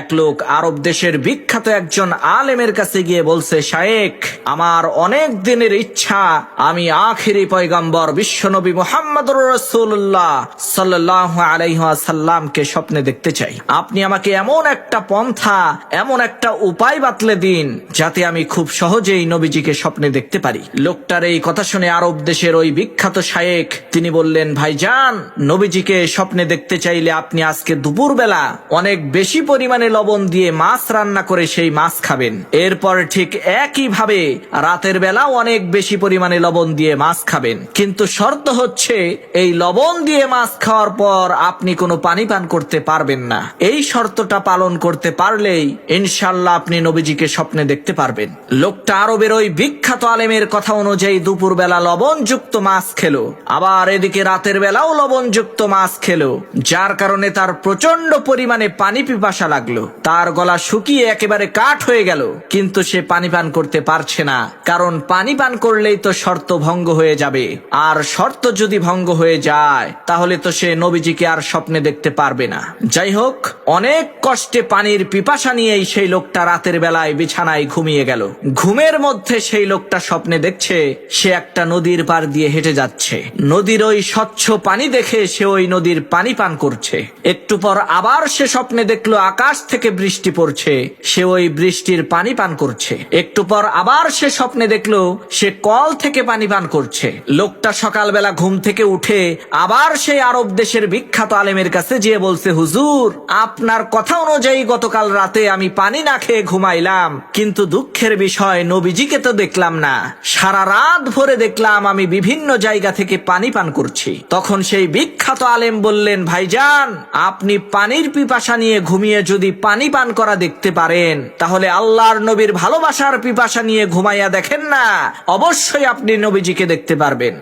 এক লোক আরব দেশের বিখ্যাত একজন আলেমের কাছে গিয়ে বলছে, শায়েখ, আমার অনেক দিনের ইচ্ছা আমি আখিরি পয়গম্বর বিশ্বনবী মুহাম্মদুর রাসূলুল্লাহ সাল্লাল্লাহু আলাইহি ওয়াসাল্লামকে স্বপ্নে দেখতে চাই। আপনি আমাকে এমন একটা পন্থা, এমন একটা উপায় বাতলে দিন যাতে আমি খুব সহজেই নবীজিকে স্বপ্নে দেখতে পারি। লোকটার এই কথা শুনে আরব দেশের ওই বিখ্যাত শায়েখ তিনি বললেন, ভাইজান, নবীজিকে স্বপ্নে দেখতে চাইলে আপনি আজকে দুপুরবেলা অনেক বেশি পরিমাণে লবণ দিয়ে মাছ রান্না করে সেই মাছ খাবেন। এরপর ঠিক একই ভাবে রাতের বেলাও অনেক বেশি পরিমাণে লবণ দিয়ে মাছ খাবেন, কিন্তু শর্ত হচ্ছে এই লবণ দিয়ে মাছ খাওয়ার পর আপনি কোনো পানি পান করতে পারবেন না। এই শর্তটা পালন করতে পারলেই ইনশাআল্লাহ আপনি নবীজিকে স্বপ্নে দেখতে পারবেন। লোকটা আরবের ওই বিখ্যাত আলেমের কথা অনুযায়ী দুপুরবেলা লবণযুক্ত মাছ খেলো, আবার এদিকে রাতের বেলাও লবণযুক্ত মাছ খেলো, যার কারণে তার প্রচন্ড পরিমাণে পানি পিপাসা লাগলো। তার গলা শুকিয়ে একেবারে কাঠ হয়ে গেল, কিন্তু সে পানি পান করতে পারছে না, কারণ পানি পান করলেই তো শর্ত ভঙ্গ হয়ে যাবে, আর শর্ত যদি ভঙ্গ হয়ে যায় তাহলে তো সে নবীজিকে আর স্বপ্নে দেখতে পারবে না। যাই হোক, অনেক কষ্টে পানির পিপাসা নিয়েই সেই লোকটা রাতের বেলায় বিছানায় ঘুমিয়ে গেল। ঘুমের মধ্যে সেই লোকটা স্বপ্নে দেখছে সে একটা নদীর পার দিয়ে হেঁটে যাচ্ছে। নদীর ওই স্বচ্ছ পানি দেখে সে ওই নদীর পানি পান করছে। একটু পর আবার সে স্বপ্নে দেখলো আকাশ থেকে বৃষ্টি পড়ছে, সে ওই বৃষ্টির পানি পান করছে। একটু পর আবার সে স্বপ্নে দেখলো সে কল থেকে পানি পান করছে। লোকটা সকালবেলা ঘুম থেকে উঠে আবার সেই আরব দেশের বিখ্যাত আলেমের কাছে যেয়ে বলছে, হুজুর, আপনার কথা অনুযায়ী গতকাল রাতে আমি পানি না খেয়ে ঘুমাইলাম, কিন্তু দুঃখের বিষয় নবীজিকে তো দেখলাম না। সারা রাত ভরে দেখলাম আমি বিভিন্ন জায়গা থেকে পানি পান করছি। তখন সেই বিখ্যাত আলেম বললেন, ভাইজান, আপনি পানির পিপাসা নিয়ে ঘুমিয়ে যদি পানি পান করা দেখতে পারেন, তাহলে আল্লাহর নবীর ভালোবাসার পিপাসা নিয়ে ঘুমাইয়া দেখেন না, অবশ্যই আপনি নবীজিকে দেখতে পারবেন।